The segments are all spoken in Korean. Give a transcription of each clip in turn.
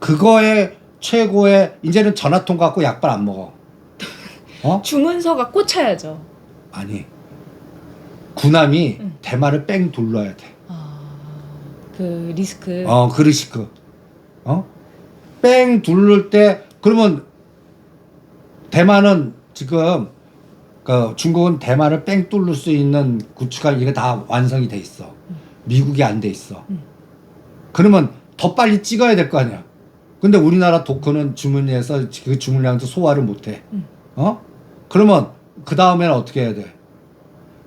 그거에 최고의 이제는 전화통 갖고 약발 안 먹어. 주문서가 꽂혀야죠. 아니 군함이 대마를 뺑 둘러야 돼. 그 리스크. 그 리스크. 뺑 둘를 때 그러면 대만은 지금 그 중국은 대만을 뺑 뚫을 수 있는 구축할 이게 다 완성이 돼 있어. 미국이 안 돼 있어. 그러면 더 빨리 찍어야 될 거 아니야. 근데 우리나라 도크는 주문해서 그 주문량도 소화를 못 해. 그러면 그 다음에는 어떻게 해야 돼?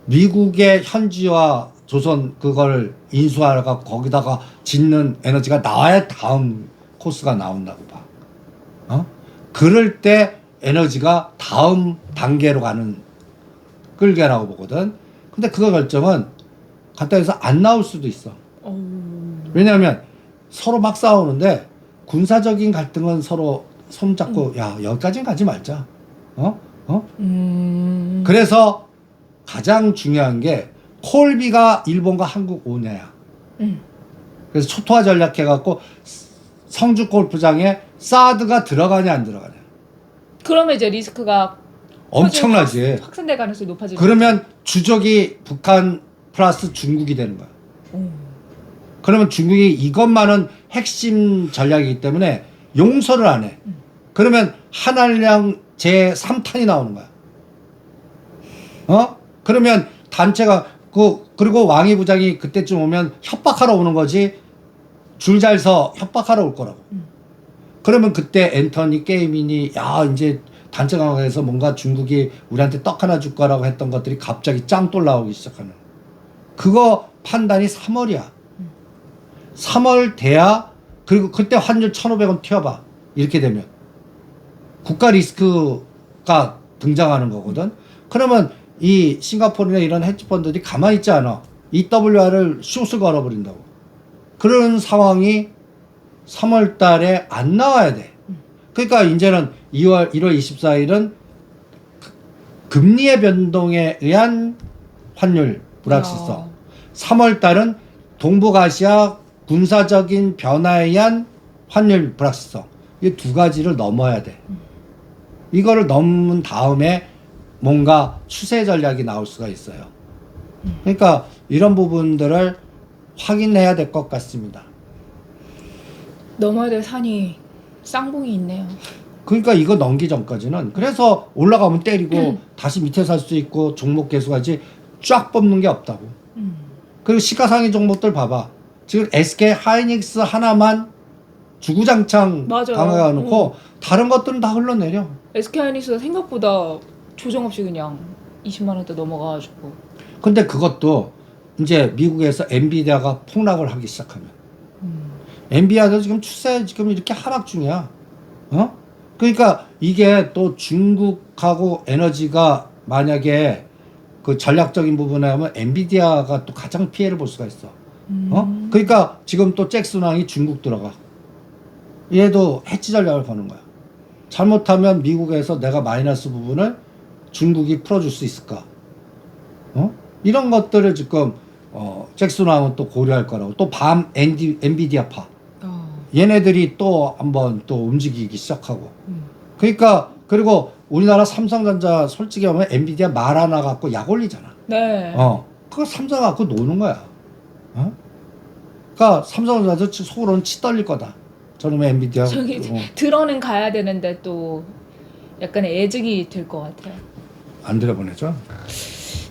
미국의 현지와 조선 그걸 인수하다가 거기다가 짓는 에너지가 나와야 다음 코스가 나온다고 봐. 그럴 때 에너지가 다음 단계로 가는 끌개라고 보거든. 근데 그거 결정은 갖다 해서 안 나올 수도 있어. 왜냐하면 서로 막 싸우는데 군사적인 갈등은 서로 손잡고 야 여기까지는 가지 말자. 그래서 가장 중요한 게 콜비가 일본과 한국 오냐야. 그래서 초토화 전략해갖고 성주 골프장에 사드가 들어가냐 안 들어가냐. 그러면 이제 리스크가 엄청나지. 확산될 가능성이 높아지죠. 그러면 주적이 북한 플러스 중국이 되는 거야. 그러면 중국이 이것만은 핵심 전략이기 때문에 용서를 안 해. 그러면 한알량 제3탄이 나오는 거야. 그러면 단체가 그리고 왕이 부장이 그때쯤 오면 협박하러 오는 거지. 줄 잘 서 협박하러 올 거라고. 그러면 그때 앤터니 게이민이 야 이제 단체 강화에서 뭔가 중국이 우리한테 떡 하나 줄 거라고 했던 것들이 갑자기 짱돌 나오기 시작하는. 그거 판단이 3월이야. 3월 돼야 그리고 그때 환율 1,500원 튀어봐. 이렇게 되면 국가 리스크가 등장하는 거거든. 그러면 이 싱가포르나 이런 헤지펀드들이 가만히 있지 않아. EWR을 숏을 걸어버린다고. 그런 상황이 3월 달에 안 나와야 돼. 그러니까 이제는 1월 24일은 금리의 변동에 의한 환율 불확실성. 3월 달은 동북아시아 군사적인 변화에 의한 환율 불확실성. 이 두 가지를 넘어야 돼. 이거를 넘은 다음에 뭔가 추세 전략이 나올 수가 있어요. 그러니까 이런 부분들을 확인해야 될 것 같습니다. 넘어야 될 산이 쌍봉이 있네요. 그러니까 이거 넘기 전까지는 그래서 올라가면 때리고 다시 밑에 살 수 있고 종목 개수까지 쫙 뽑는 게 없다고. 그리고 시가상위 종목들 봐봐. 지금 SK 하이닉스 하나만 주구장창 강하게 놓고 다른 것들은 다 흘러내려. SK하이닉스가 생각보다 조정 없이 그냥 20만 원대 넘어가가지고. 근데 그것도 이제 미국에서 엔비디아가 폭락을 하기 시작하면 엔비디아도 지금 추세 지금 이렇게 하락 중이야. 그러니까 이게 또 중국하고 에너지가 만약에 그 전략적인 부분에 하면 엔비디아가 또 가장 피해를 볼 수가 있어. 그러니까 지금 또 잭슨왕이 중국 들어가. 얘도 해치 전략을 거는 거야. 잘못하면 미국에서 내가 마이너스 부분을 중국이 풀어줄 수 있을까? 이런 것들을 지금 잭슨왕은 또 고려할 거라고. 또 밤 엔비디아파. 얘네들이 또 한번 또 움직이기 시작하고. 그러니까 그리고 우리나라 삼성전자 솔직히 하면 엔비디아 말 하나 갖고 약 올리잖아. 네. 그거 삼성 갖고 노는 거야. 그러니까 삼성전자도 속으로는 치 떨릴 거다. 저놈의 엔비디아. 저기 들어는 가야 되는데 또 약간의 애증이 될 것 같아요. 안 들어보내죠?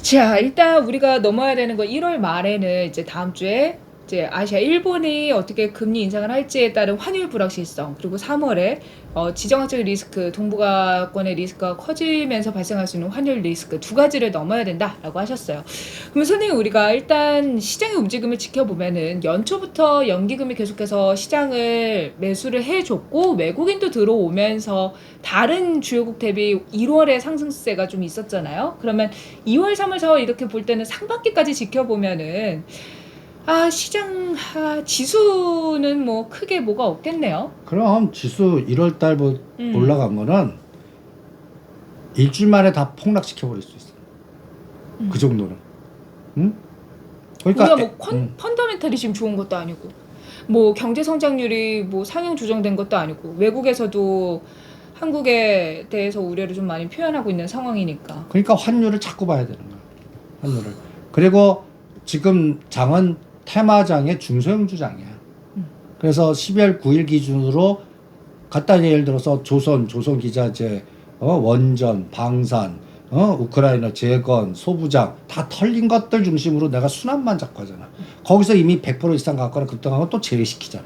자, 일단 우리가 넘어야 되는 거 1월 말에는 이제 다음 주에 이제 아시아 일본이 어떻게 금리 인상을 할지에 따른 환율 불확실성, 그리고 3월에 지정학적 리스크, 동북아권의 리스크가 커지면서 발생할 수 있는 환율 리스크 두 가지를 넘어야 된다라고 하셨어요. 그러면 선생님, 우리가 일단 시장의 움직임을 지켜보면은 연초부터 연기금이 계속해서 시장을 매수를 해줬고 외국인도 들어오면서 다른 주요국 대비 1월에 상승세가 좀 있었잖아요. 그러면 2월, 3월, 4월 이렇게 볼 때는 상반기까지 지켜보면은 시장 지수는 뭐 크게 뭐가 없겠네요. 그럼 지수 1월 달 올라간 거는 일주일 만에 다 폭락시켜 버릴 수 있어. 그 정도는. 그러니까 우리가 뭐 펀더멘탈이 지금 좋은 것도 아니고. 뭐 경제 성장률이 뭐 상향 조정된 것도 아니고 외국에서도 한국에 대해서 우려를 좀 많이 표현하고 있는 상황이니까. 그러니까 환율을 자꾸 봐야 되는 거야. 환율을. 그리고 지금 장은 테마장의 중소형주장이야. 그래서 12월 9일 기준으로 간단히 예를 들어서 조선기자재, 원전, 방산, 우크라이나 재건, 소부장 다 털린 것들 중심으로 내가 순환만 잡고 하잖아. 거기서 이미 100% 이상 갔거나 급등하고 또 제외시키잖아.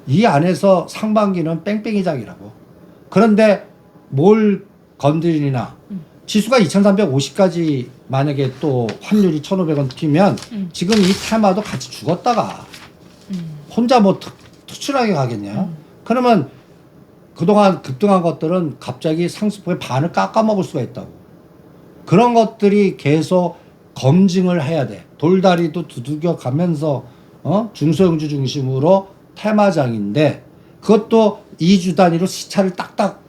이 안에서 상반기는 뺑뺑이장이라고. 그런데 뭘 건드리나 지수가 2350까지 만약에 또 환율이 1500원 튀면 지금 이 테마도 같이 죽었다가 혼자 뭐 투출하게 가겠냐. 그러면 그동안 급등한 것들은 갑자기 상승폭의 반을 깎아먹을 수가 있다고. 그런 것들이 계속 검증을 해야 돼. 돌다리도 두들겨 가면서 중소형주 중심으로 테마장인데 그것도 2주 단위로 시차를 딱딱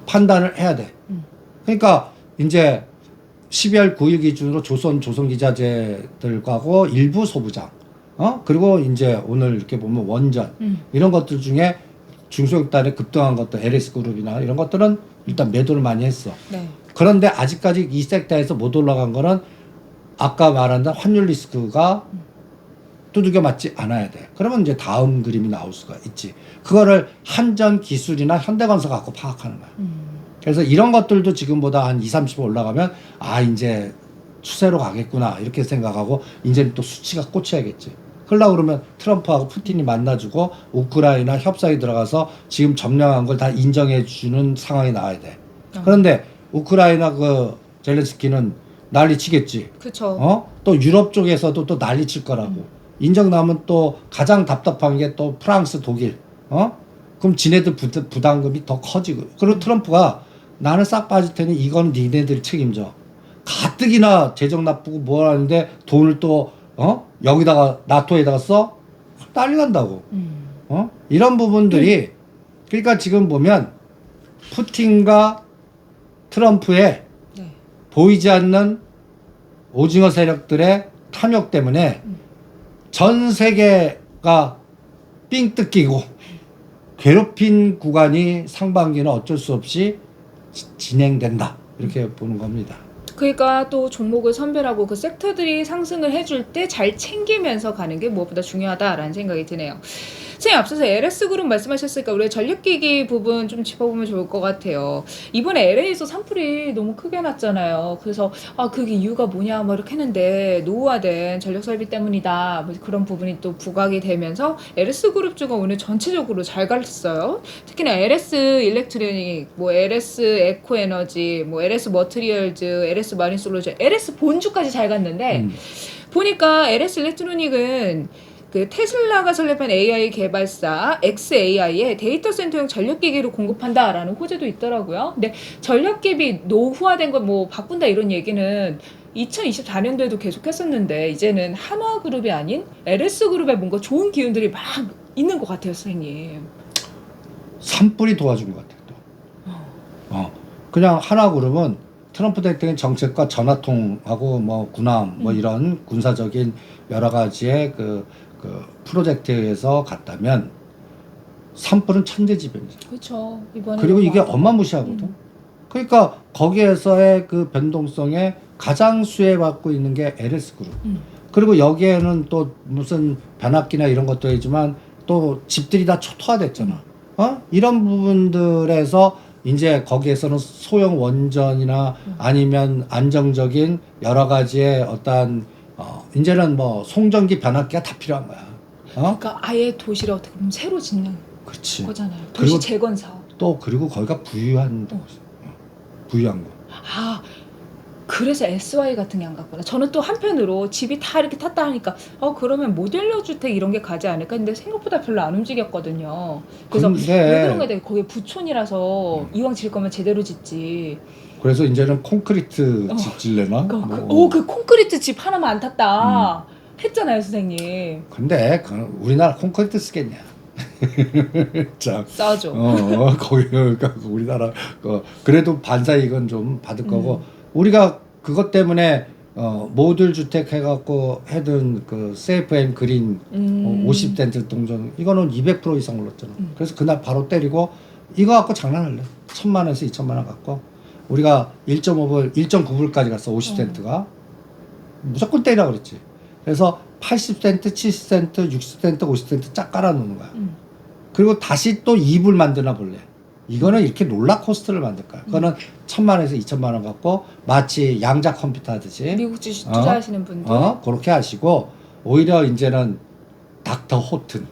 판단을 해야 돼. 그러니까 이제 12월 9일 기준으로 조선기자재들하고 일부 소부장, 그리고 이제 오늘 이렇게 보면 원전 이런 것들 중에 중소형단에 급등한 것들, LS그룹이나 이런 것들은 일단 매도를 많이 했어. 네. 그런데 아직까지 이 섹터에서 못 올라간 거는 아까 말한 환율 리스크가 두들겨 맞지 않아야 돼. 그러면 이제 다음 그림이 나올 수가 있지. 그거를 한전기술이나 현대건설 갖고 파악하는 거야. 그래서 이런 것들도 지금보다 한 20, 30% 올라가면 이제 추세로 가겠구나 이렇게 생각하고 이제는 또 수치가 꽂혀야겠지. 그러려고 그러면 트럼프하고 푸틴이 만나주고 우크라이나 협상에 들어가서 지금 점령한 걸 다 인정해 주는 상황이 나와야 돼. 그런데 우크라이나 그 젤렌스키는 난리 치겠지. 그렇죠. 또 유럽 쪽에서도 또 난리 칠 거라고. 인정 나오면 또 가장 답답한 게 또 프랑스, 독일. 그럼 지네들 부담금이 더 커지고. 그리고 트럼프가 나는 싹 빠질 테니 이거는 니네들이 책임져. 가뜩이나 재정 나쁘고 뭐 하는데 돈을 또 여기다가 나토에다가 써? 난리 난다고. 이런 부분들이 그러니까 지금 보면 푸틴과 트럼프의 네. 보이지 않는 오징어 세력들의 탐욕 때문에 전 세계가 삥 뜯기고 괴롭힌 구간이 상반기는 어쩔 수 없이 진행된다. 이렇게 보는 겁니다. 그러니까 또 종목을 선별하고 그 섹터들이 상승을 해줄 때 잘 챙기면서 가는 게 무엇보다 중요하다라는 생각이 드네요. 선생님 앞서서 LS그룹 말씀하셨으니까 우리 전력기기 부분 좀 짚어보면 좋을 것 같아요. 이번에 LA에서 산불이 너무 크게 났잖아요. 그래서 그게 이유가 뭐냐 뭐 이렇게 했는데 노후화된 전력설비 때문이다. 뭐 그런 부분이 또 부각이 되면서 LS그룹 주가 오늘 전체적으로 잘 갔어요. 특히나 LS 일렉트로닉, 뭐 LS 에코에너지, 뭐 LS 머티리얼즈, LS 마린솔루션, LS 본주까지 잘 갔는데 보니까 LS 일렉트로닉은 그 테슬라가 설립한 AI 개발사 xAI에 데이터 센터용 전력기기를 공급한다라는 호재도 있더라고요. 근데 전력기비 노후화된 거 뭐 바꾼다 이런 얘기는 2024년도에도 계속했었는데 이제는 한화그룹이 아닌 LS그룹에 뭔가 좋은 기운들이 막 있는 것 같아요, 선생님. 산불이 도와준 것 같아요. 또. 그냥 하나그룹은 트럼프 대통령 정책과 전화통하고 뭐 군함 뭐 이런 군사적인 여러 가지의 그 프로젝트에서 갔다면 산불은 천재지변이죠. 그렇죠. 이번에 그리고 이게 어마무시하거든. 그러니까 거기에서의 그 변동성에 가장 수혜받고 있는 게 LS그룹. 그리고 여기에는 또 무슨 변압기나 이런 것도 있지만 또 집들이 다 초토화됐잖아. 이런 부분들에서 이제 거기에서는 소형 원전이나 아니면 안정적인 여러 가지의 어떤 이제는 뭐 송전기 변압기가 다 필요한 거야. 그러니까 아예 도시를 어떻게 보면 새로 짓는 그렇지. 거잖아요. 도시 그리고 재건 사업. 또 그리고 거기가 부유한 거. 부유한 거. 그래서 SY 같은 게 안 갔구나. 저는 또 한편으로 집이 다 이렇게 탔다 하니까 그러면 모듈러 주택 이런 게 가지 않을까 했는데 생각보다 별로 안 움직였거든요. 그래서 왜 그런가 했더니 거기 부촌이라서 이왕 질 거면 제대로 짓지. 그래서 이제는 콘크리트 집 질래나? 그 콘크리트 집 하나만 안 탔다 했잖아요, 선생님. 근데 우리나라 콘크리트 쓰겠냐? 자, 싸죠. 그러니까 우리나라 그래도 반사 이건 좀 받을 거고 우리가 그것 때문에 모듈 주택 해갖고 해둔 그 세이프 앤 그린 50센트 동전 이거는 200% 이상 올랐잖아. 그래서 그날 바로 때리고 이거 갖고 장난할래. 1,000만원에서 2,000만원 갖고 우리가 1.5불, 1.9불까지 갔어. 50센트가 무조건 때리라 그랬지. 그래서 80센트, 70센트, 60센트, 50센트 쫙 깔아놓는 거야. 그리고 다시 또 2불 만드나 볼래. 이거는 이렇게 롤러코스터를 만들 거야. 그거는 1,000만원에서 2,000만원 갖고 마치 양자 컴퓨터 하듯이 미국 주식 투자하시는 분들. 그렇게 하시고 오히려 이제는 닥터 호튼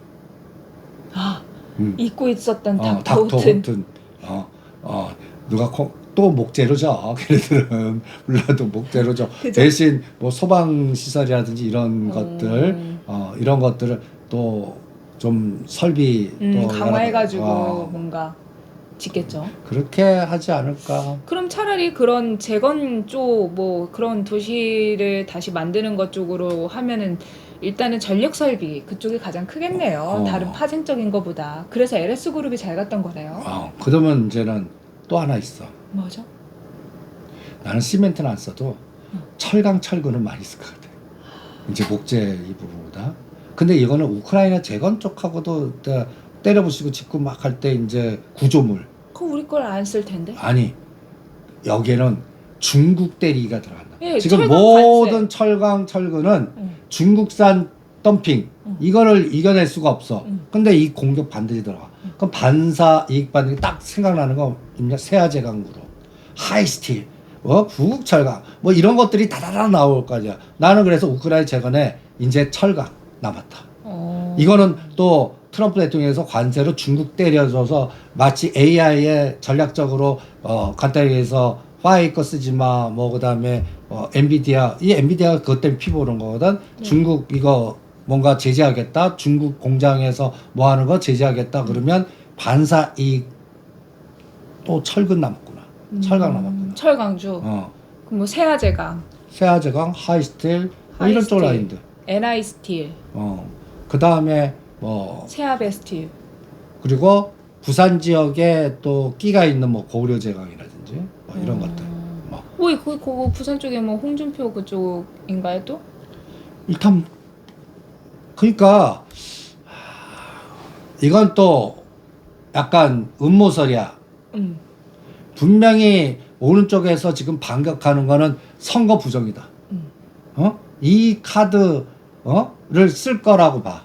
잊고 있었던 닥터 호튼. 호튼 누가 또 목재로죠. 걔네들은 몰라도 목재로죠. 그죠? 대신 뭐 소방 시설이라든지 이런 것들 이런 것들을 또 좀 설비 또 강화해가지고 여러 뭔가 짓겠죠. 그렇게 하지 않을까. 그럼 차라리 그런 재건 쪽 뭐 그런 도시를 다시 만드는 것 쪽으로 하면은 일단은 전력 설비 그쪽이 가장 크겠네요. 다른 파생적인 것보다. 그래서 LS 그룹이 잘 갔던 거네요. 그러면 이제는 또 하나 있어. 뭐죠? 나는 시멘트는 안 써도 철강 철근은 많이 쓸 것 같아. 이제 목재 이 부분보다. 근데 이거는 우크라이나 재건 쪽하고도 때려 부수고 짓고 막 할 때 이제 구조물. 그거 우리 걸 안 쓸 텐데. 아니 여기에는 중국 대리가 들어간다. 예, 지금 철강 모든 관세. 철강 철근은 중국산 덤핑 이거를 이겨낼 수가 없어. 근데 이 공격 반드시 들어가. 그럼 반사 이익 받는 게 딱 생각나는 거 있냐? 세아제강구로 하이스틸, 구국 철강 뭐 이런 것들이 다다다 나올 거 아니야. 나는 그래서 우크라이나 재건에 이제 철강 남았다. 이거는 또 트럼프 대통령에서 관세로 중국 때려줘서 마치 AI에 전략적으로 간단히 해서 화웨이 거 쓰지 마, 뭐 그다음에 엔비디아 이 엔비디아가 그것 때문에 피 보는 거거든. 중국 이거 뭔가 제재하겠다. 중국 공장에서 뭐 하는 거 제재하겠다. 그러면 반사 이익 또 철근 남았구나. 철강 남았구나. 철강주. 그럼 뭐 세아제강, 세아제강, 하이스틸 뭐 이런 쪽 라인들. NI 스틸, 그 다음에 뭐 세아베스틸. 그리고 부산 지역에 또 끼가 있는 뭐 고려제강이라든지 뭐 이런 것들. 뭐 그거 부산 쪽에 뭐 홍준표 그쪽인가요 또? 일단 그러니까 이건 또 약간 음모설이야. 분명히 오른쪽에서 지금 반격하는 거는 선거 부정이다. 이 카드를 쓸 거라고 봐.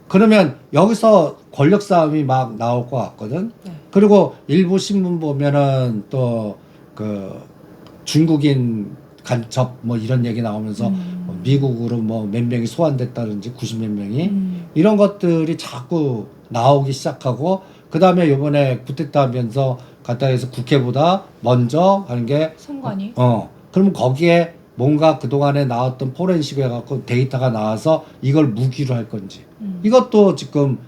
그러면 여기서 권력 싸움이 막 나올 것 같거든. 네. 그리고 일부 신문 보면은 또 그 중국인 간첩 뭐 이런 얘기 나오면서 뭐 미국으로 뭐 몇 명이 소환됐다든지 90몇 명이 이런 것들이 자꾸 나오기 시작하고 그 다음에 요번에 쿠데타 하면서 간단해서 국회보다 먼저 하는 게 선관위. 그러면 거기에 뭔가 그동안에 나왔던 포렌식 해갖고 데이터가 나와서 이걸 무기로 할 건지 이것도 지금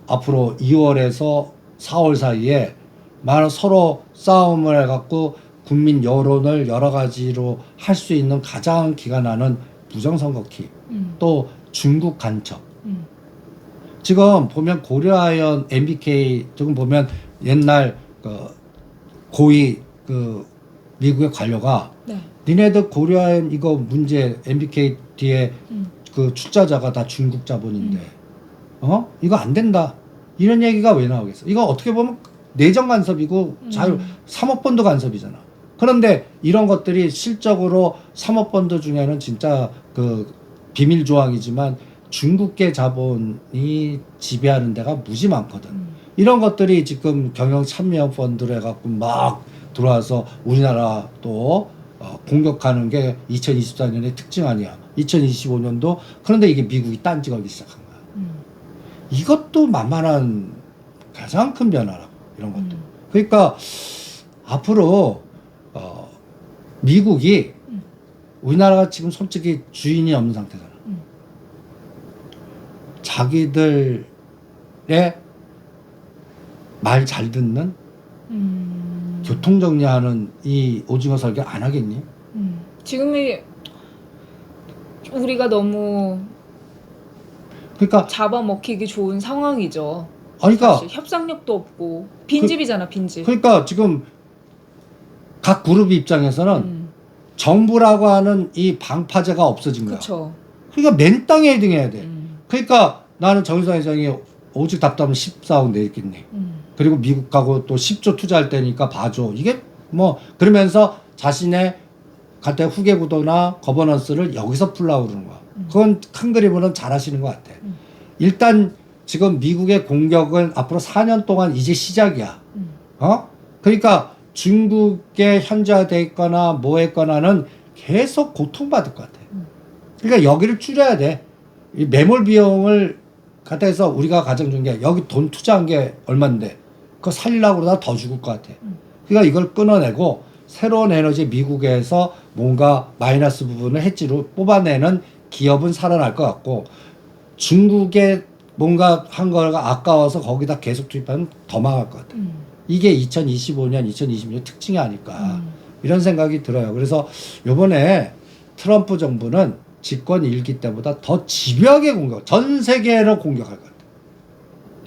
앞으로 2월에서 4월 사이에 많은 서로 싸움을 해갖고 국민 여론을 여러 가지로 할 수 있는 가장 기가 나는 부정선거키 또 중국 간첩 지금 보면 고려아연 MBK 지금 보면 옛날 그 고위 그 미국의 관료가 네. 니네들 고려아연 이거 문제 MBK 뒤에 그 출자자가 다 중국 자본인데 이거 안 된다 이런 얘기가 왜 나오겠어? 이거 어떻게 보면 내정 간섭이고 사모펀드 간섭이잖아. 그런데 이런 것들이 실적으로 사모펀드 중에는 진짜 그 비밀 조항이지만 중국계 자본이 지배하는 데가 무지 많거든. 이런 것들이 지금 경영 참여 펀드를 해갖고 막 들어와서 우리나라 또 공격하는 게 2024년의 특징 아니야. 2025년도 그런데 이게 미국이 딴지 걸기 시작한 거야. 이것도 만만한 가장 큰 변화라고 이런 것도. 그러니까 앞으로 미국이 우리나라가 지금 솔직히 주인이 없는 상태잖아. 자기들의 말 잘 듣는 교통 정리하는 이 오징어 설계 안 하겠니? 지금이 우리가 너무 그러니까 잡아먹히기 좋은 상황이죠. 그러니까 사실 협상력도 없고 빈집이잖아 빈집. 그러니까 지금 각 그룹 입장에서는 정부라고 하는 이 방파제가 없어진 거야. 그렇죠. 그러니까 맨 땅에 헤딩해야 돼. 그러니까 나는 정의당 회장이 오직 답답하면 14억 내겠니. 그리고 미국 가고 또 10조 투자할 때니까 봐줘. 이게 뭐 그러면서 자신의 갈때 후계 구도나 거버넌스를 여기서 풀라고 그러는 거야. 그건 큰 그림으로는 잘하시는 것 같아. 일단 지금 미국의 공격은 앞으로 4년 동안 이제 시작이야. 그러니까 중국에 현지화돼 있거나 뭐 했거나는 계속 고통받을 것 같아. 그러니까 여기를 줄여야 돼. 이 매몰 비용을 갖다 해서 우리가 가장 좋은 게 여기 돈 투자한 게 얼만데 그거 살리려고 그러다 더 죽을 것 같아. 그러니까 이걸 끊어내고 새로운 에너지 미국에서 뭔가 마이너스 부분을 해지로 뽑아내는 기업은 살아날 것 같고 중국에 뭔가 한 거가 아까워서 거기다 계속 투입하면 더 망할 것 같아. 이게 2025년, 2026년 특징이 아닐까 이런 생각이 들어요. 그래서 이번에 트럼프 정부는 집권 1기 때보다 더 집요하게 전 세계를 공격할 것 같아요.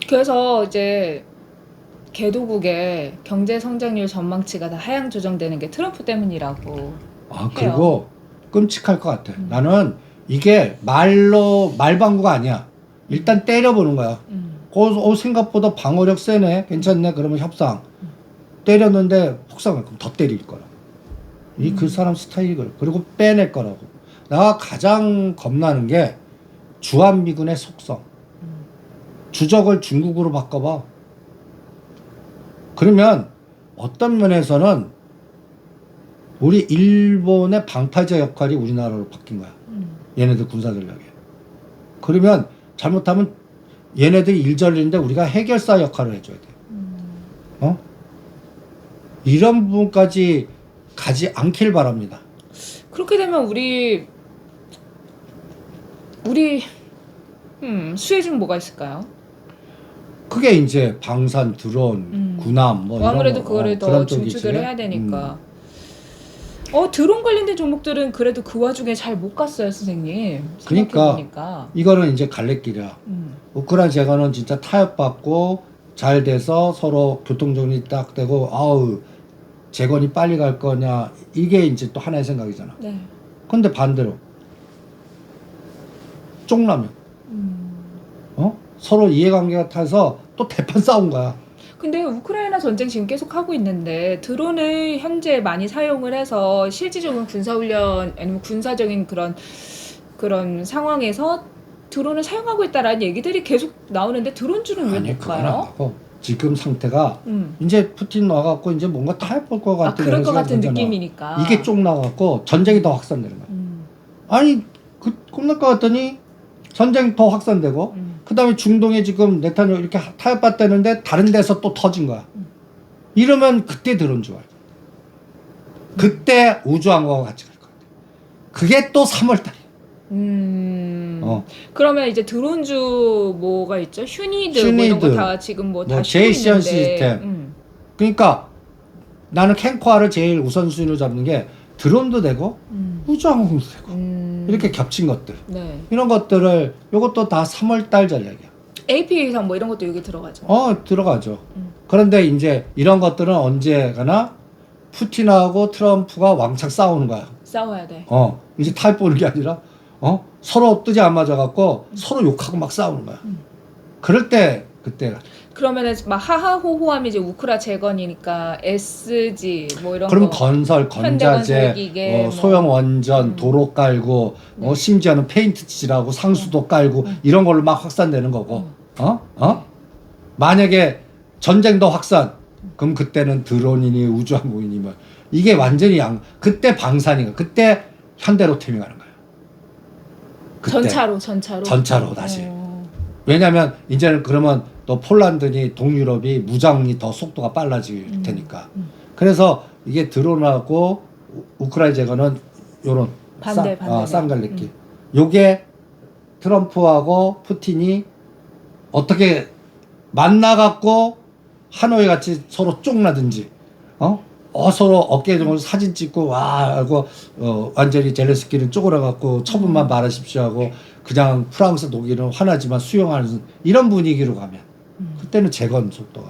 그래서 이제 개도국의 경제 성장률 전망치가 다 하향 조정되는 게 트럼프 때문이라고. 그리고 끔찍할 것 같아. 나는 이게 말방구가 아니야. 일단 때려보는 거야. 생각보다 방어력 세네. 괜찮네. 그러면 협상. 때렸는데 폭삭을 그럼 더 때릴 거라. 그 사람 스타일을. 그리고 빼낼 거라고. 내가 가장 겁나는 게 주한미군의 속성. 주적을 중국으로 바꿔봐. 그러면 어떤 면에서는 우리 일본의 방파제 역할이 우리나라로 바뀐 거야. 얘네들 군사 전략에. 그러면 잘못하면 얘네들이 일절인데 우리가 해결사 역할을 해줘야 돼. 이런 부분까지 가지 않길 바랍니다. 그렇게 되면 우리 수혜주는 뭐가 있을까요? 그게 이제 방산, 드론, 군함 뭐 이런 아무래도 거, 그거를 더 그런 쪽이지. 증축을 해야 되니까. 드론 관련된 종목들은 그래도 그 와중에 잘 못 갔어요, 선생님. 그러니까 생각해보니까. 이거는 이제 갈래길이야. 우크라이나 재건은 진짜 타협받고 잘 돼서 서로 교통정리 딱 되고 재건이 빨리 갈 거냐 이게 이제 또 하나의 생각이잖아. 네. 근데 반대로 쪽라면 서로 이해관계가 타서 또 대판 싸운 거야. 근데 우크라이나 전쟁 지금 계속 하고 있는데 드론을 현재 많이 사용을 해서 실질적인 군사훈련 아니면 군사적인 그런 상황에서 드론을 사용하고 있다라는 얘기들이 계속 나오는데 드론주는 왜 못 그건 안 가요? 하고 지금 상태가 이제 푸틴 와갖고 이제 뭔가 타협할 것 같은 그럴 것 같은 되잖아. 느낌이니까. 이게 쪽 나갖고 전쟁이 더 확산되는 거야. 아니 끝날 것 같더니 전쟁이 더 확산되고 그 다음에 중동에 지금 네타냐후 이렇게 타협받다는데 다른 데서 또 터진 거야. 이러면 그때 드론 좋아요. 그때 우주항공과 같이 갈 것 같아. 그게 또 3월달이야. 그러면 이제 드론주 뭐가 있죠? 휴니드 뭐 이런 거 다 지금 다 쉬고 제이션 있는데. 시스템. 그러니까 나는 캔코아를 제일 우선순위로 잡는 게 드론도 되고 우주항공도 되고 이렇게 겹친 것들. 네. 이런 것들을 요것도 다 3월달 전략이야. AP위성 뭐 이런 것도 여기 들어가죠. 들어가죠. 그런데 이제 이런 것들은 언제 가나 푸틴하고 트럼프가 왕창 싸우는 거야. 싸워야 돼. 이제 타협 보는 게 아니라 서로 뜨지 안 맞아갖고 서로 욕하고 막 싸우는 거야. 그럴 때 그때가. 그러면은 막 하하호호하면 이제 우크라 재건이니까 SG 뭐 이런 그럼 거. 건설, 건자재, 현대건설기계 뭐. 소형 원전, 도로 깔고, 심지어는 페인트 칠하고 상수도 깔고 이런 걸로 막 확산되는 거고. 만약에 전쟁도 확산, 그럼 그때는 드론이니 우주항공이니 뭐 이게 완전히 그때 방산이가 그때 현대로 태밍하는 거야. 그때. 전차로 다시. 왜냐면 이제는 그러면 또 폴란드니 동유럽이 무장이 더 속도가 빨라질 테니까. 그래서 이게 드론하고 우크라이나 재건은 요런 반대. 쌍갈래길. 요게 트럼프하고 푸틴이 어떻게 만나갖고 하노이 같이 서로 쪽나든지 서로 어깨에 좀 사진 찍고 하고 완전히 젤렌스키는 쪼그라갖고 처분만 말하십시오 하고 그냥 프랑스 독일은 화나지만 수용하는 이런 분위기로 가면 그때는 재건 속도가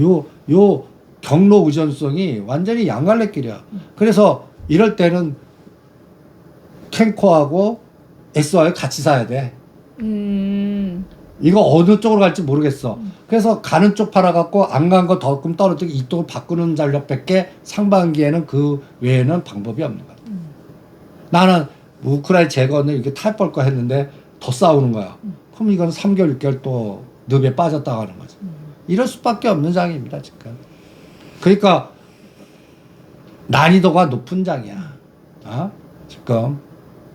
요 경로 의존성이 완전히 양갈래길이야. 그래서 이럴 때는 캔코하고 SY 같이 사야 돼. 이거 어느 쪽으로 갈지 모르겠어. 그래서 가는 쪽 팔아갖고 안 간 거 더 떨어뜨리고 이쪽을 바꾸는 전략밖에 상반기에는 그 외에는 방법이 없는 거야. 나는 우크라이나 재건을 이렇게 탈 거 했는데 더 싸우는 거야. 그럼 이건 3개월, 6개월 또 늪에 빠졌다 가는 거지. 이럴 수밖에 없는 장입니다, 지금. 그러니까 난이도가 높은 장이야. 지금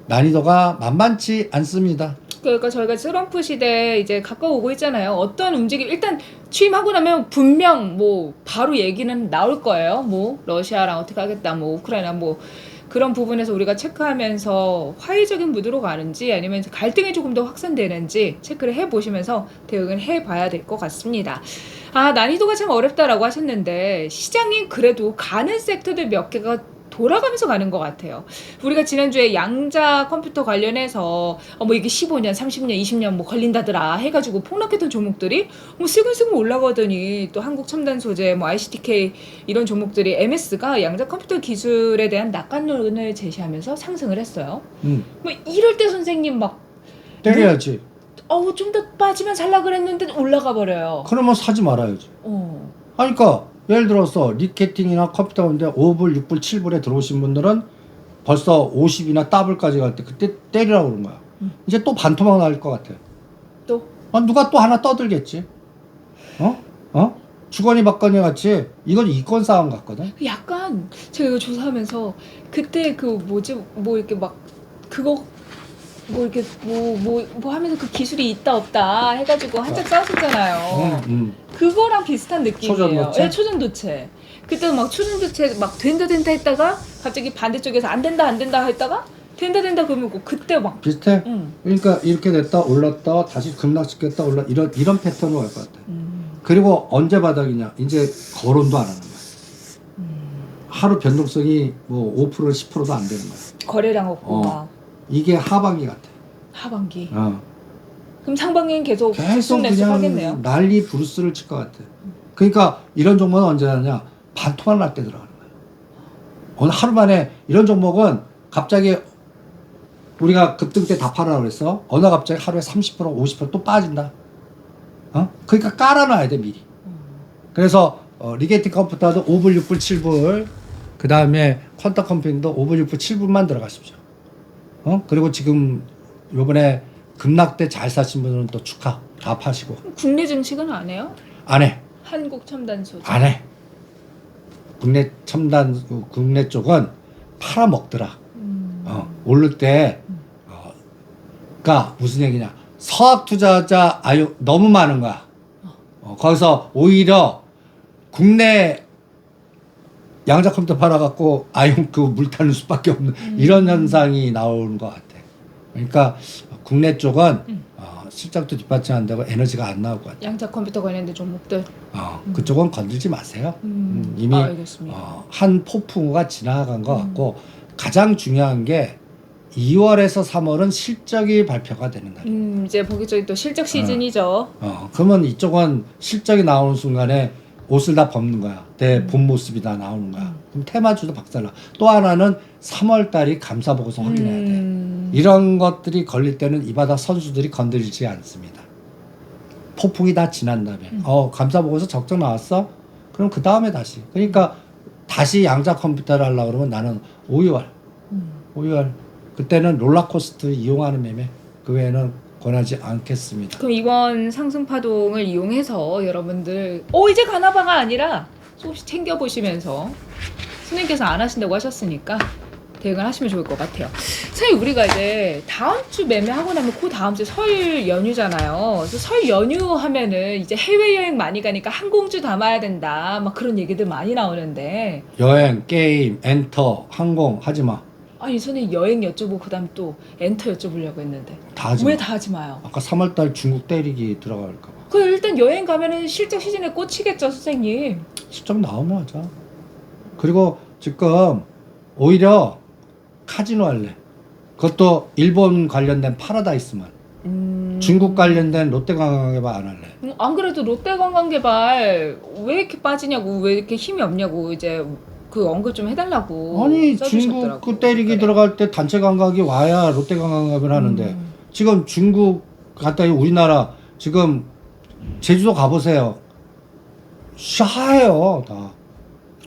난이도가 만만치 않습니다. 그러니까 저희가 트럼프 시대에 이제 가까워오고 있잖아요. 어떤 움직임 일단 취임하고 나면 분명 뭐 바로 얘기는 나올 거예요. 뭐 러시아랑 어떻게 하겠다, 뭐 우크라이나 뭐 그런 부분에서 우리가 체크하면서 화해적인 무드로 가는지 아니면 갈등이 조금 더 확산되는지 체크를 해보시면서 대응을 해봐야 될 것 같습니다. 난이도가 참 어렵다라고 하셨는데 시장이 그래도 가는 섹터들 몇 개가 돌아가면서 가는 것 같아요. 우리가 지난주에 양자 컴퓨터 관련해서 뭐 이게 15년, 30년, 20년 뭐 걸린다더라 해가지고 폭락했던 종목들이 뭐 슬근슬근 올라가더니 또 한국 첨단 소재, 뭐 ICTK 이런 종목들이 MS가 양자 컴퓨터 기술에 대한 낙관론을 제시하면서 상승을 했어요. 뭐 이럴 때 선생님 막 때려야지. 좀 더 빠지면 살라 그랬는데 올라가 버려요. 그러면 사지 말아야지. 그러니까 예를 들어서 리케팅이나 컴퓨터 가운데 5불, 6불, 7불에 들어오신 분들은 벌써 50이나 더블까지 갈 때 그때 때리라고 그런 거야. 이제 또 반토막 날 것 같아. 또? 누가 또 하나 떠들겠지. 주거니 받거니 같이 이건 이권 싸움 같거든. 약간 제가 이거 조사하면서 그때 그 뭐지 뭐 이렇게 막 그거 뭐 이렇게 뭐 하면서 그 기술이 있다 없다 해가지고 한참 싸웠었잖아요. 그거랑 비슷한 느낌이에요. 초전도체? 네, 초전도체. 그때 막 초전도체 막 된다 했다가 갑자기 반대쪽에서 안 된다 했다가 된다 그러면 그때 막 비슷해. 그러니까 이렇게 됐다 올랐다 다시 급락시켰다 올라 이런 패턴으로 갈 것 같아. 그리고 언제 바닥이냐? 이제 거론도 안 하는 거야. 하루 변동성이 뭐 5% 10%도 안 되는 거야. 거래량 없고 막 이게 하반기 같아. 하반기. 그럼 상반기엔 계속 계속 하겠네요. 그냥 난리 부르스를 칠 것 같아. 그러니까 이런 종목은 언제 하냐? 반토막 날 때 들어가는 거야. 오늘 하루 만에 이런 종목은 갑자기 우리가 급등 때 다 팔아라 그랬어. 어느 날 갑자기 하루에 30% 50%또 빠진다. 그러니까 깔아놔야 돼 미리. 그래서 리게팅 컴퓨터도 5불 6불 7불 그 다음에 퀀터 컴퓨팅도 5불 6불 7불만 들어가십시오. 그리고 지금 요번에 급락 때 잘 사신 분들은 또 축하 다 파시고. 국내 증식은 안 해요? 안 해. 한국 첨단 소재. 안 해. 국내 쪽은 팔아먹더라. 오를 때, 그니까 무슨 얘기냐. 서학 투자자 너무 많은 거야. 거기서 오히려 국내 양자 컴퓨터 팔아갖고 물 타는 수밖에 없는 이런 현상이 나오는 것 같아. 그러니까 국내 쪽은 실적도 뒷받침 안 되고 에너지가 안 나올 것 같아. 양자 컴퓨터 관련된 종목들. 그쪽은 건들지 마세요. 이미 알겠습니다. 한 폭풍우가 지나간 것 같고 가장 중요한 게 2월에서 3월은 실적이 발표가 되는 날이에요. 이제 보기적인 또 실적 시즌이죠. 그러면 이쪽은 실적이 나오는 순간에 옷을 다 벗는 거야. 내 본 모습이 다 나오는 거야. 그럼 테마주도 박살나. 또 하나는 3월 달이 감사 보고서 확인해야 돼. 이런 것들이 걸릴 때는 이 바닥 선수들이 건드리지 않습니다. 폭풍이 다 지난 다음에 감사 보고서 적정 나왔어? 그럼 그 다음에 다시. 그러니까 다시 양자 컴퓨터를 하려고 그러면 나는 5월 그때는 롤러코스터 이용하는 매매 그 외에는 권하지 않겠습니다. 그럼 이번 상승 파동을 이용해서 여러분들 이제 가나봐가 아니라 조금씩 챙겨보시면서 선생님께서 안 하신다고 하셨으니까 대응을 하시면 좋을 것 같아요. 사실 우리가 이제 다음 주 매매하고 나면 그 다음 주 설 연휴잖아요. 그래서 설 연휴 하면은 이제 해외여행 많이 가니까 항공주 담아야 된다 막 그런 얘기들 많이 나오는데 여행, 게임, 엔터, 항공 하지 마. 아니 선생님 여행 여쭤보고 그 다음 또 엔터 여쭤보려고 했는데 다 하지 마. 왜 다 하지 마요? 아까 3월달 중국 때리기 들어갈까 봐. 그 일단 여행 가면은 실적 시즌에 꽂히겠죠 선생님. 실적 나오면 하자. 그리고 지금 오히려 카지노 할래. 그것도 일본 관련된 파라다이스만. 중국 관련된 롯데관광개발 안 할래. 안 그래도 롯데관광개발 왜 이렇게 빠지냐고 왜 이렇게 힘이 없냐고 이제 그 언급 좀 해달라고 아니 써주셨더라고. 중국 그 때리기 그래. 들어갈 때 단체 관광이 와야 롯데 관광을 하는데 음. 지금 중국 갔다 우리나라 지금 제주도 가보세요. 샤해요 다.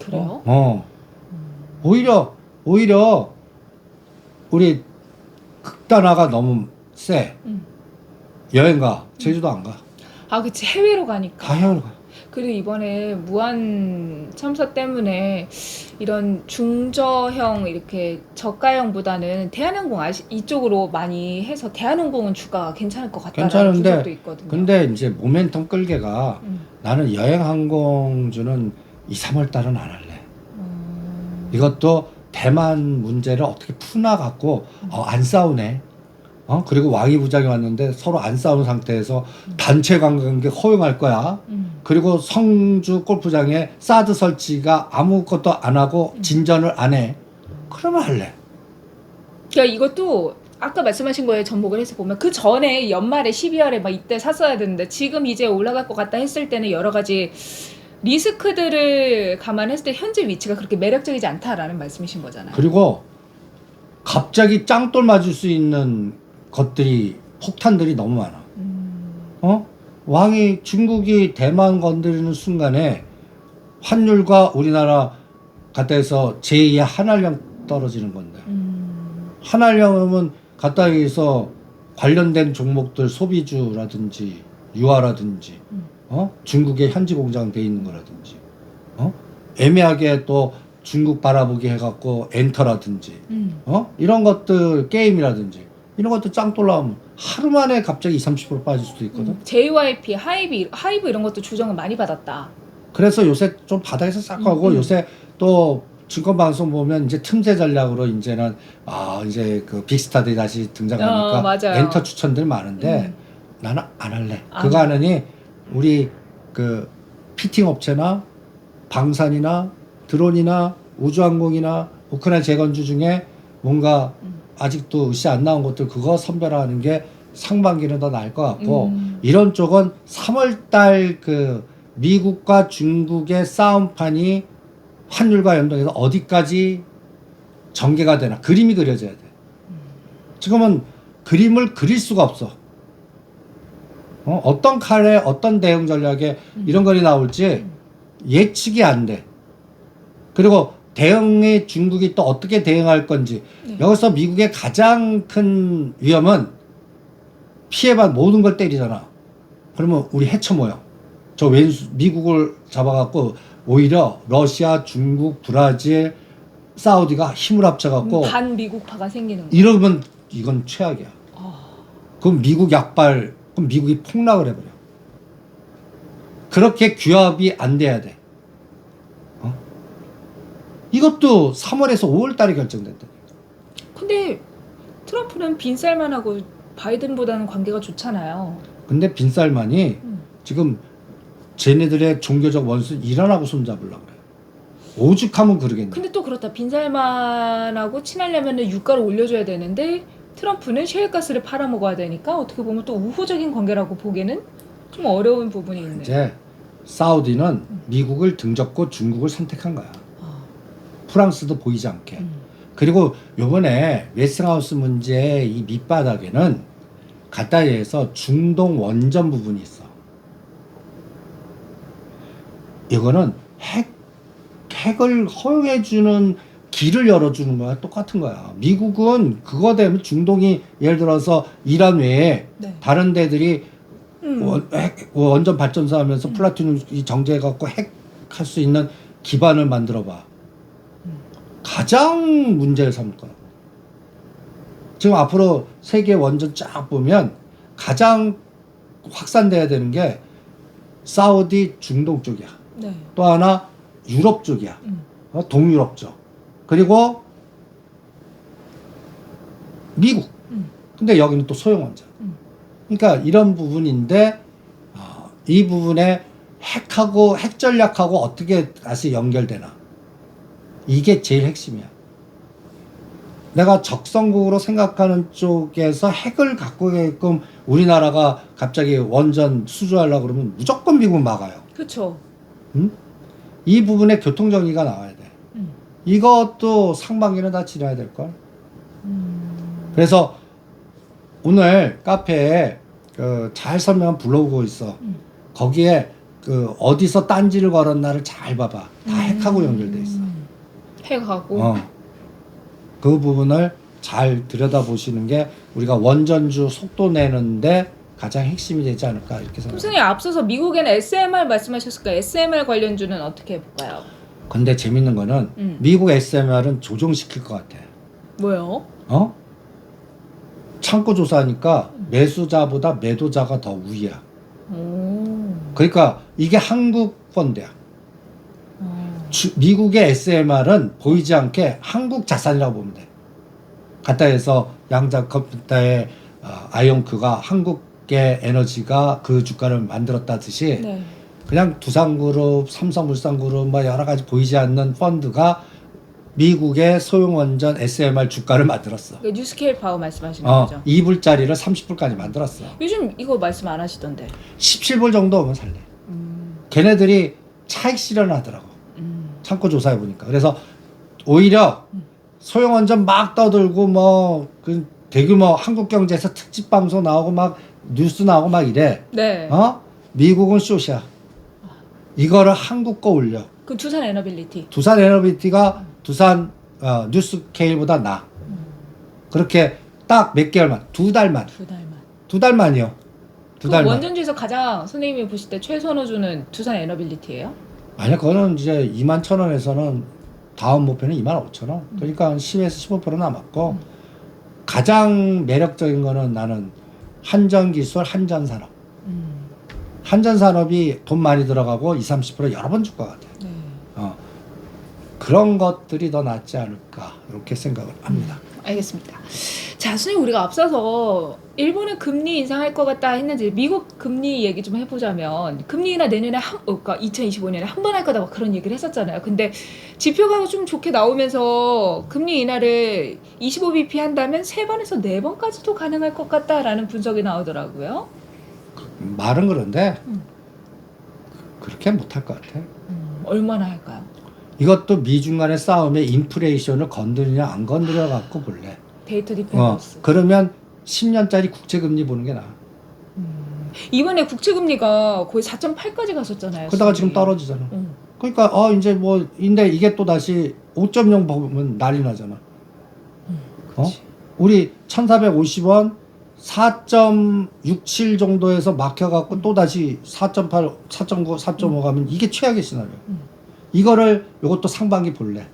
그래요? 오히려 우리 극단화가 너무 세. 음. 여행 가 제주도 안 가. 아, 그치. 해외로 가니까. 다 해외로 가. 그리고 이번에 무한 참사 때문에 이런 중저형 이렇게 저가형보다는 대한항공 이쪽으로 많이 해서 대한항공은 주가가 괜찮을 것 같다라는 괜찮은데, 분석도 있거든요. 근데 이제 모멘텀 끌게가 음. 나는 여행 항공주는 2, 3월 달은 안 할래. 이것도 대만 문제를 어떻게 푸나 갖고 안 싸우네. 그리고 왕이 부장이 왔는데 서로 안 싸우는 상태에서 단체 관광객 허용할 거야. 그리고 성주 골프장에 사드 설치가 아무것도 안 하고 진전을 안 해. 그러면 할래. 그러니까 이것도 아까 말씀하신 거에 접목을 해서 보면 그 전에 연말에 12월에 막 이때 샀어야 되는데 지금 이제 올라갈 것 같다 했을 때는 여러 가지 리스크들을 감안했을 때 현재 위치가 그렇게 매력적이지 않다라는 말씀이신 거잖아요. 그리고 갑자기 짱돌 맞을 수 있는 것들이 폭탄들이 너무 많아. 왕이 중국이 대만 건드리는 순간에 환율과 우리나라 갖다 해서 제2의 한알령 떨어지는 건데 한알령은 갖다 해서 관련된 종목들 소비주라든지 유화라든지 중국에 현지 공장 돼 있는 거라든지 애매하게 또 중국 바라보기 해갖고 엔터라든지 이런 것들 게임이라든지 이런 것도 짱 돌아오면 하루 만에 갑자기 20-30% 빠질 수도 있거든. JYP, 하이브 이런 것도 조정을 많이 받았다. 그래서 요새 좀 바닥에서 싹 가고 요새 또 증권 방송 보면 이제 틈새 전략으로 이제는 이제 그 빅스타들이 다시 등장하니까 맞아요. 엔터 추천들 많은데 나는 안 할래. 안 그거 해. 하느니 우리 그 피팅 업체나 방산이나 드론이나 우주항공이나 우크라이나 재건주 중에 뭔가 아직도 으쌰 안 나온 것들 그거 선별하는 게 상반기는 더 나을 것 같고 이런 쪽은 3월달 그 미국과 중국의 싸움판이 환율과 연동해서 어디까지 전개가 되나 그림이 그려져야 돼. 지금은 그림을 그릴 수가 없어. 어떤 칼에 어떤 대응 전략에 이런 거리 나올지 예측이 안 돼. 그리고 대응에 중국이 또 어떻게 대응할 건지 여기서 미국의 가장 큰 위험은 피해받은 모든 걸 때리잖아. 그러면 우리 해쳐 모여. 저 왼수 미국을 잡아갖고 오히려 러시아, 중국, 브라질, 사우디가 힘을 합쳐갖고 반미국파가 생기는 거. 이러면 이건 최악이야. 그럼 미국 약발, 그럼 미국이 폭락을 해버려. 그렇게 규합이 안 돼야 돼. 이것도 3월에서 5월 달에 결정됐다. 근데 트럼프는 빈쌀만 하고 바이든보다는 관계가 좋잖아요. 근데 빈쌀만이 지금 쟤네들의 종교적 원수 이란하고 손잡으려고 그래. 오죽하면 그러겠네. 근데 또 그렇다. 빈살만하고 친하려면 유가를 올려줘야 되는데 트럼프는 셰일가스를 팔아먹어야 되니까 어떻게 보면 또 우호적인 관계라고 보기에는 좀 어려운 부분이 있네요. 이제 사우디는 미국을 등졌고 중국을 선택한 거야. 프랑스도 보이지 않게. 그리고 요번에 웨스팅하우스 문제의 이 밑바닥에는 가까이에서 중동 원전 부분이 있어. 이거는 핵을 허용해주는 길을 열어주는 거야. 똑같은 거야. 미국은 그거 되면 중동이 예를 들어서 이란 외에 다른 데들이 원전 발전소 하면서 플라티늄 정제해갖고 핵 할 수 있는 기반을 만들어봐. 가장 문제를 삼을 거야. 지금 앞으로 세계 원전 쫙 보면 가장 확산돼야 되는 게 사우디 중동 쪽이야. 또 하나 유럽 쪽이야. 동유럽 쪽. 그리고 미국. 근데 여기는 또 소형원전. 그러니까 이런 부분인데 이 부분에 핵하고 핵 전략하고 어떻게 다시 연결되나. 이게 제일 핵심이야. 내가 적성국으로 생각하는 쪽에서 핵을 갖고 있게끔 우리나라가 갑자기 원전 수주하려고 그러면 무조건 미국 막아요. 그렇죠. 이 부분에 교통정리가 나와야 돼. 이것도 상반기는 다 지나야 될 걸. 그래서 오늘 카페에 잘 설명한 블로그 있어. 거기에 어디서 딴지를 걸었나를 잘 봐봐. 다 핵하고 연결돼 있어. 핵하고. 그 부분을 잘 들여다보시는 게 우리가 원전주 속도 내는데 가장 핵심이 되지 않을까 이렇게 생각합니다. 선생님 앞서서 미국에는 SMR 말씀하셨을까요? SMR 관련주는 어떻게 해볼까요? 근데 재밌는 거는 미국 SMR은 조정시킬 것 같아. 뭐요? 창고 조사하니까 매수자보다 매도자가 더 우위야. 오. 그러니까 이게 한국 펀드야. 미국의 SMR은 보이지 않게 한국 자산이라고 보면 돼. 갖다 해서 양자 컴퓨터의 아이온큐가 한국의 에너지가 그 주가를 만들었다듯이 네. 그냥 두산그룹, 삼성물산그룹 뭐 여러 가지 보이지 않는 펀드가 미국의 소형원전 SMR 주가를 만들었어. 그러니까 뉴스케일 파워 말씀하시는 거죠? 2불짜리를 30불까지 만들었어. 요즘 이거 말씀 안 하시던데. 17불 정도 오면 살래. 걔네들이 차익 실현하더라고. 창고 조사해 보니까. 그래서 오히려 소형원전 막 떠들고 뭐 그 대규모 한국경제에서 특집 방송 나오고 막 뉴스 나오고 막 이래. 네. 미국은 쇼시야. 이거를 한국 거 올려. 그 두산 에너빌리티. 두산 에너비티가 두산 뉴스케일보다 나. 그렇게 딱 몇 개월만, 두 달만. 두 달만이요. 두 그 달만. 원전주에서 가장 선생님이 보실 때 최선호주는 두산 에너빌리티예요? 아니, 그거는 이제 21,000원에서는 다음 목표는 25,000원. 그러니까 10에서 15% 남았고, 가장 매력적인 거는 나는 한전기술, 한전산업. 한전산업이 돈 많이 들어가고 20, 30% 여러 번 줄 것 같아. 네. 그런 것들이 더 낫지 않을까 이렇게 생각을 합니다. 알겠습니다. 자, 선생님 우리가 앞서서 일본은 금리 인상할 것 같다 했는데 미국 금리 얘기 좀 해보자면 금리 인하 내년에 그러니까 2025년에 한 번 할 거다 막 그런 얘기를 했었잖아요. 근데 지표가 좀 좋게 나오면서 금리 인하를 25bp 한다면 3번에서 4번까지도 가능할 것 같다라는 분석이 나오더라고요. 말은 그런데 그렇게 못할 것 같아. 얼마나 할까요? 이것도 미중 간의 싸움에 인플레이션을 건드리냐 안 건드려 갖고 볼래. 데이터 디펜던스. 그러면 10년짜리 국채금리 보는 게 나아. 이번에 국채금리가 거의 4.8까지 갔었잖아요. 그러다가 지금 떨어지잖아. 응. 그러니까 이제 뭐 근데 이게 또 다시 5.0 보면 난리 나잖아. 우리 1,450원 4.67 정도에서 막혀갖고 또 다시 4.8, 4.9, 4.5 가면 이게 최악의 시나리오. 이거를 요것도 상반기 볼래.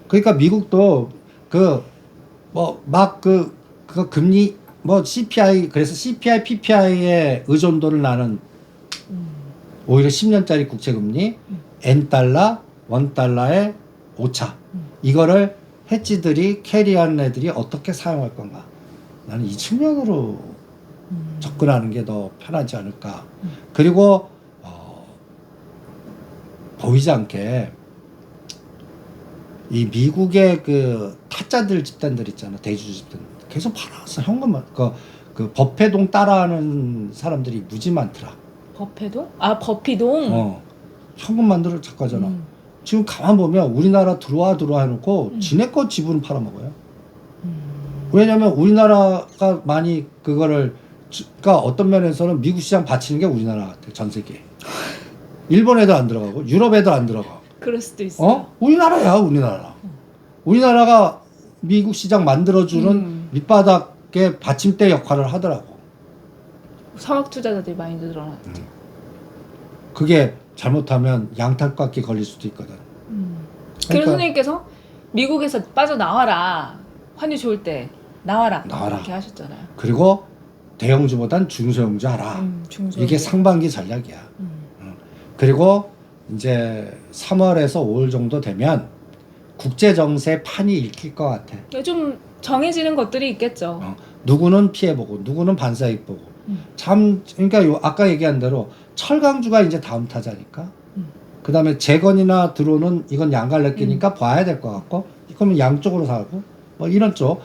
그러니까 미국도 그거 금리 뭐 CPI 그래서 CPI, PPI의 의존도를 나는 오히려 10년짜리 국채금리 N달러, 원달러의 오차 이거를 해지들이 캐리하는 애들이 어떻게 사용할 건가? 나는 이 측면으로 접근하는 게 더 편하지 않을까. 그리고 보이지 않게 이 미국의 그 타짜들 집단들 있잖아, 대주주 집단 계속 팔아왔어. 현금만 그 법회동 따라하는 사람들이 무지 많더라. 버페동? 아 버피동. 현금 만들어 자꾸 하잖아. 지금 가만 보면 우리나라 들어와 해놓고 지네 거 지분 팔아먹어요. 왜냐면 우리나라가 많이 그거를 그러니까 어떤 면에서는 미국 시장 받치는 게 우리나라 같아. 전 세계. 일본 애들 안 들어가고 유럽 애들 안 들어가. 그럴 수도 있어요. 우리나라야 우리나라. 우리나라가 미국 시장 만들어주는 밑바닥의 받침대 역할을 하더라고. 사학 투자자들이 많이 늘어났죠. 그게 잘못하면 양탈깎이 걸릴 수도 있거든. 그래서 그러니까 선생님께서 미국에서 빠져나와라. 환율 좋을 때 나와라. 나와라. 이렇게 하셨잖아요. 그리고 대형주보단 중소형주 하라. 중소형주. 이게 상반기 전략이야. 그리고 이제 3월에서 5월 정도 되면 국제정세 판이 읽힐 것 같아. 좀 정해지는 것들이 있겠죠. 누구는 피해보고 누구는 반사익 보고. 참 그러니까 아까 얘기한 대로 철강주가 이제 다음 타자니까. 그다음에 재건이나 드론은 이건 양갈래끼니까 봐야 될 것 같고. 그러면 양쪽으로 사고 뭐 이런 쪽.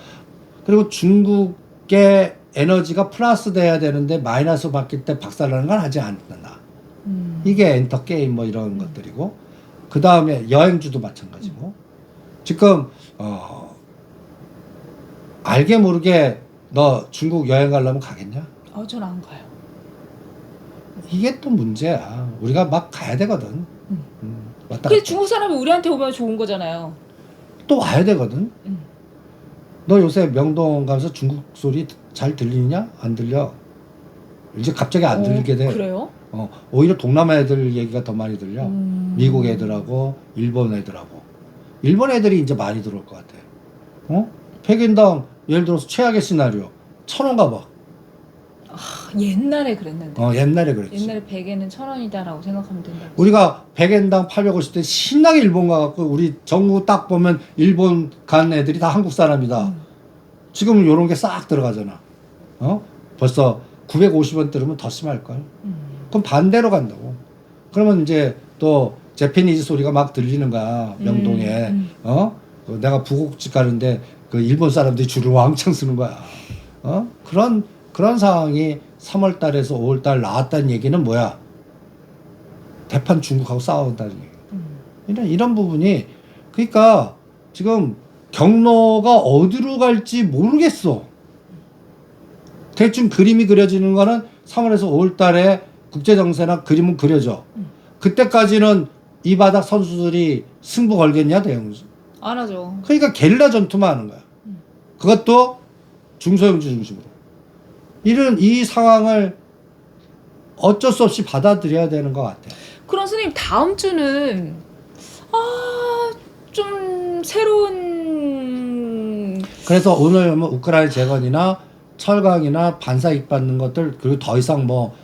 그리고 중국의 에너지가 플러스 돼야 되는데 마이너스 바뀔 때 박살나는 건 하지 않는다. 이게 엔터 게임 뭐 이런 것들이고 그 다음에 여행주도 마찬가지고. 지금 알게 모르게 너 중국 여행 가려면 가겠냐? 전 안 가요. 이게 또 문제야. 우리가 막 가야 되거든. 왔다 근데 갔다. 중국 사람이 우리한테 오면 좋은 거잖아요. 또 와야 되거든. 음. 너 요새 명동 가면서 중국 소리 잘 들리냐? 안 들려. 이제 갑자기 안 들리게 돼. 그래요? 오히려 동남아 애들 얘기가 더 많이 들려. 미국 애들하고 일본 애들하고. 일본 애들이 이제 많이 들어올 것 같아. 백인당 예를 들어서 최악의 시나리오 1,000원 가봐. 옛날에 그랬는데. 옛날에 그랬지. 옛날에 100에는 1,000원이다라고 생각하면 된다고. 우리가 100엔당 850때 신나게 일본 가갖고 우리 전국 딱 보면 일본 간 애들이 다 한국 사람이다. 지금은 요런 게 싹 들어가잖아. 벌써 950원 들으면 더 심할걸. 그럼 반대로 간다고. 그러면 이제 또 재패니즈 소리가 막 들리는 거야. 명동에. 내가 부곡집 가는데 그 일본 사람들이 줄을 왕창 쓰는 거야. 그런 상황이 3월 달에서 5월 달 나왔다는 얘기는 뭐야? 대판 중국하고 싸운다는 얘기. 이런 부분이, 그러니까 지금 경로가 어디로 갈지 모르겠어. 대충 그림이 그려지는 거는 3월에서 5월 달에 국제정세나 그림은 그려져. 그때까지는 이 바닥 선수들이 승부 걸겠냐, 대형주. 안 하죠. 그러니까 게릴라 전투만 하는 거야. 그것도 중소형주 중심으로. 이 상황을 어쩔 수 없이 받아들여야 되는 것 같아요. 그럼 선생님 다음 주는 좀 새로운 그래서 오늘 뭐 우크라이나 재건이나 철강이나 반사익 받는 것들, 그리고 더 이상 뭐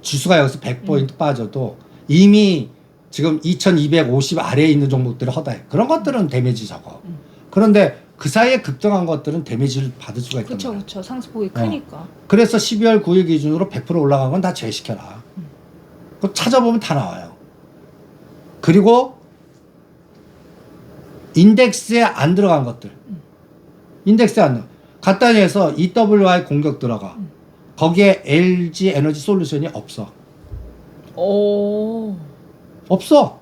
지수가 여기서 100포인트 빠져도 이미 지금 2250 아래에 있는 종목들이 허다해. 그런 것들은 데미지 적어. 그런데 그 사이에 급등한 것들은 데미지를 받을 수가 있단 말이야. 그쵸 상승폭이 크니까. 그래서 12월 9일 기준으로 100% 올라간 건 다 제시켜라. 그거 찾아보면 다 나와요. 그리고 인덱스에 안 들어간 것들. 인덱스에 안 들어가. 갖다 해서 EWI 공격 들어가. 거기에 LG 에너지 솔루션이 없어. 오. 없어.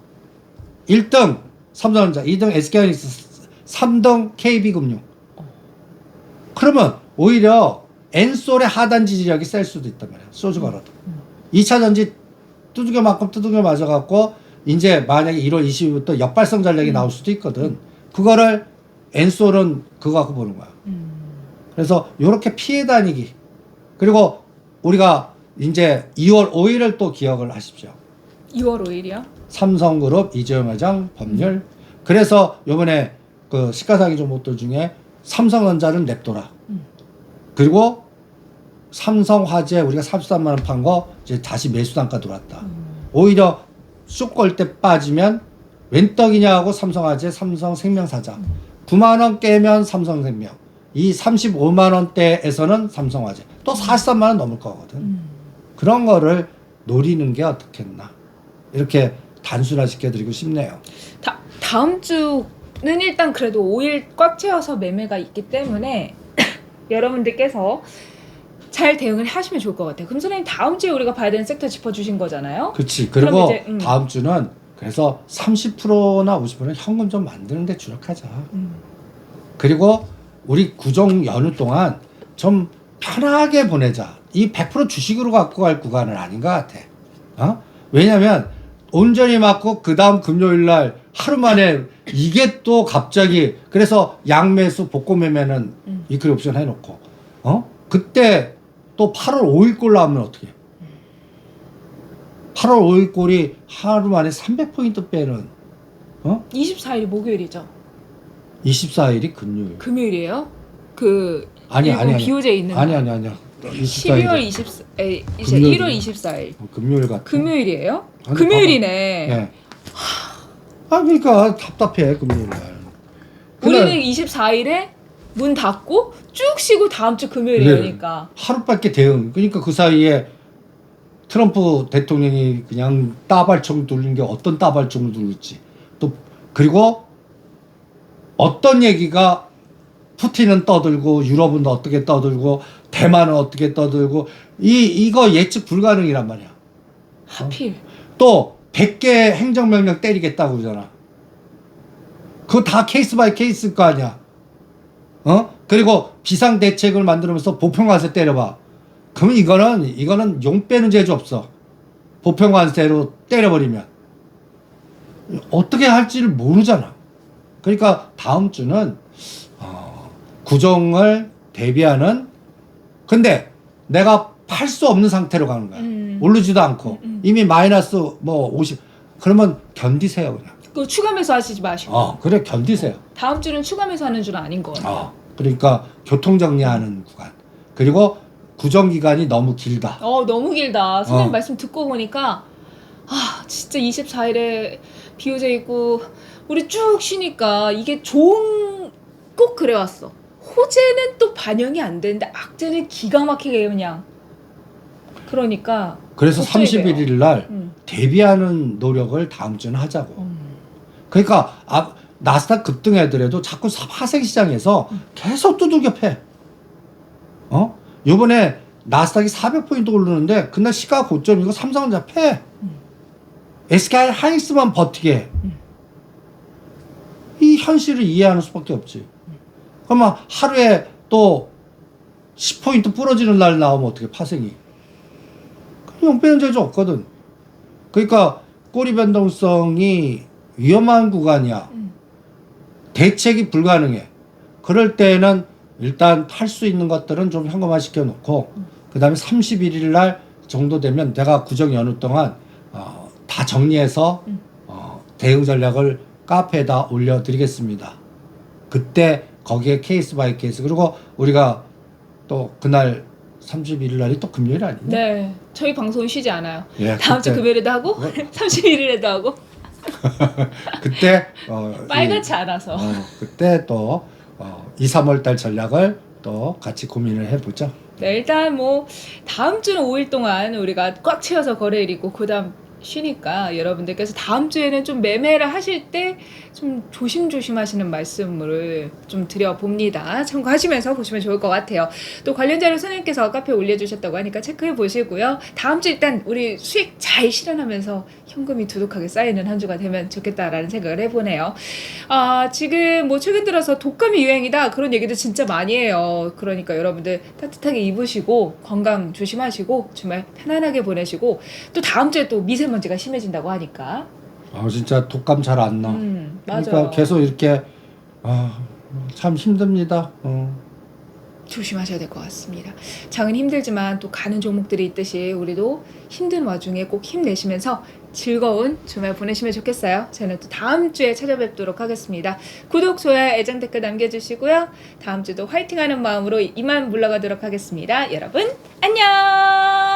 1등 삼성전자, 2등 SK하이닉스, 3등 KB금융. 그러면 오히려 엔솔의 하단 지지력이 셀 수도 있단 말이야. 소주 걸어도. 2차 전지 두들겨 맞고 두들겨 맞아갖고 이제 만약에 1월 20일부터 역발성 전략이 나올 수도 있거든. 그거를 엔솔은 그거 갖고 보는 거야. 그래서 요렇게 피해 다니기. 그리고 우리가 이제 2월 5일을 또 기억을 하십시오. 2월 5일이요? 삼성그룹 이재용 회장 법률. 그래서 요번에 그 시가상위 종목들 중에 삼성전자는 냅둬라. 그리고 삼성화재 우리가 33만 원 판 거 이제 다시 매수 단가 들어왔다. 오히려 쑥 걸 때 빠지면 웬 떡이냐고 삼성화재, 삼성생명사자. 9만 원 깨면 삼성생명. 이 35만 원대에서는 삼성화재. 또 43만 원 넘을 거거든. 그런 거를 노리는 게 어떻겠나. 이렇게 단순화시켜드리고 싶네요. 다음 주는 일단 그래도 5일 꽉 채워서 매매가 있기 때문에 여러분들께서 잘 대응을 하시면 좋을 것 같아요. 그럼 선생님 다음 주에 우리가 봐야 되는 섹터 짚어주신 거잖아요. 그렇지. 그리고 이제, 다음 주는 그래서 30%나 50%는 현금 좀 만드는 데 주력하자. 그리고 우리 구정 연휴 동안 좀 편하게 보내자. 이 100% 주식으로 갖고 갈 구간은 아닌 것 같아. 왜냐면 온전히 맞고 그 다음 금요일 날 하루 만에 이게 또 갑자기 그래서 양매수 복고 매매는 위클리 옵션 해놓고 그때 또 8월 5일꼴 나오면 어떻게 8월 5일꼴이 하루 만에 300포인트 빼는 24일이 목요일이죠. 24일이 금요일. 금요일이에요? 그 아니 비오제 있는 아니야 12월 24일 이제 1월 24일 금요일 같아. 금요일이에요? 아니, 금요일이네. 예. 그러니까 답답해 금요일 날. 우리는 24일에 문 닫고 쭉 쉬고 다음 주 금요일이니까. 하루밖에 대응. 그러니까 그 사이에 트럼프 대통령이 그냥 따발총 돌린 게 어떤 따발총을 돌릴지. 또 그리고 어떤 얘기가 푸틴은 떠들고 유럽은 어떻게 떠들고 대만은 어떻게 떠들고 이거 예측 불가능이란 말이야. 하필. 또 100개 행정명령 때리겠다고 그러잖아. 그거 다 케이스 바이 케이스일 거 아니야. 그리고 비상대책을 만들면서 보편관세 때려봐. 그러면 이거는 용 빼는 재주 없어. 보편관세로 때려버리면. 어떻게 할지를 모르잖아. 그러니까 다음 주는, 구정을 대비하는, 근데 내가 팔 수 없는 상태로 가는 거야. 오르지도 않고. 이미 마이너스 뭐 50. 그러면 견디세요, 그냥. 그 추가 매수 하시지 마시고. 그래, 견디세요. 다음 주는 추가 매수 하는 주는 아닌 것 같아요. 그러니까 교통정리하는 구간. 그리고 구정기간이 너무 길다. 너무 길다. 선생님 어. 말씀 듣고 보니까 진짜 24일에 비 오져 있고 우리 쭉 쉬니까 이게 꼭 그래왔어. 호재는 또 반영이 안 되는데 악재는 기가 막히게 그냥. 그러니까 그래서 걱정이 돼요. 31일 날 음. 대비하는 노력을 다음 주는 하자고. 그러니까 나스닥 급등하더라도 자꾸 하생 시장에서 계속 두들겨 패. 요번에 나스닥이 400포인트 오르는데 그날 시가 고점이고 삼성전자 패. SK 하이닉스만 버티게 해. 이 현실을 이해하는 수밖에 없지. 그러면 하루에 또 10포인트 부러지는 날 나오면 어떻게 파생이. 용 빼는 재주 없거든. 그러니까 꼬리 변동성이 위험한 구간이야. 대책이 불가능해. 그럴 때는 일단 팔 수 있는 것들은 좀 현금화 시켜놓고 그 다음에 31일 날 정도 되면 내가 구정 연휴 동안 다 정리해서 대응 전략을 카페에다 올려드리겠습니다. 그때 거기에 케이스 바이 케이스. 그리고 우리가 또 그날 31일 날이 또 금요일 아니냐? 네, 저희 방송은 쉬지 않아요. 예, 다음 주 그때- 금요일에도 하고 31일에도 하고 그때 빨갛지 않아서. 그때 또 2, 3월 달 전략을 또 같이 고민을 해보죠. 네, 일단 뭐 다음 주는 5일 동안 우리가 꽉 채워서 거래일이고 그다음 쉬니까 여러분들께서 다음 주에는 좀 매매를 하실 때 좀 조심조심 하시는 말씀을 좀 드려봅니다. 참고하시면서 보시면 좋을 것 같아요. 또 관련 자료 선생님께서 카페에 올려주셨다고 하니까 체크해 보시고요. 다음 주 일단 우리 수익 잘 실현하면서 현금이 두둑하게 쌓이는 한 주가 되면 좋겠다라는 생각을 해보네요. 지금 뭐 최근 들어서 독감이 유행이다 그런 얘기도 진짜 많이 해요. 그러니까 여러분들 따뜻하게 입으시고 건강 조심하시고 주말 편안하게 보내시고 또 다음 주에 또 미세먼지가 심해진다고 하니까 진짜 독감 잘 안 나. 맞아. 그러니까 계속 이렇게 참 힘듭니다. 조심하셔야 될 것 같습니다. 장은 힘들지만 또 가는 종목들이 있듯이 우리도 힘든 와중에 꼭 힘내시면서 즐거운 주말 보내시면 좋겠어요. 저는 또 다음 주에 찾아뵙도록 하겠습니다. 구독, 좋아요, 애정 댓글 남겨주시고요. 다음 주도 화이팅하는 마음으로 이만 물러가도록 하겠습니다. 여러분 안녕.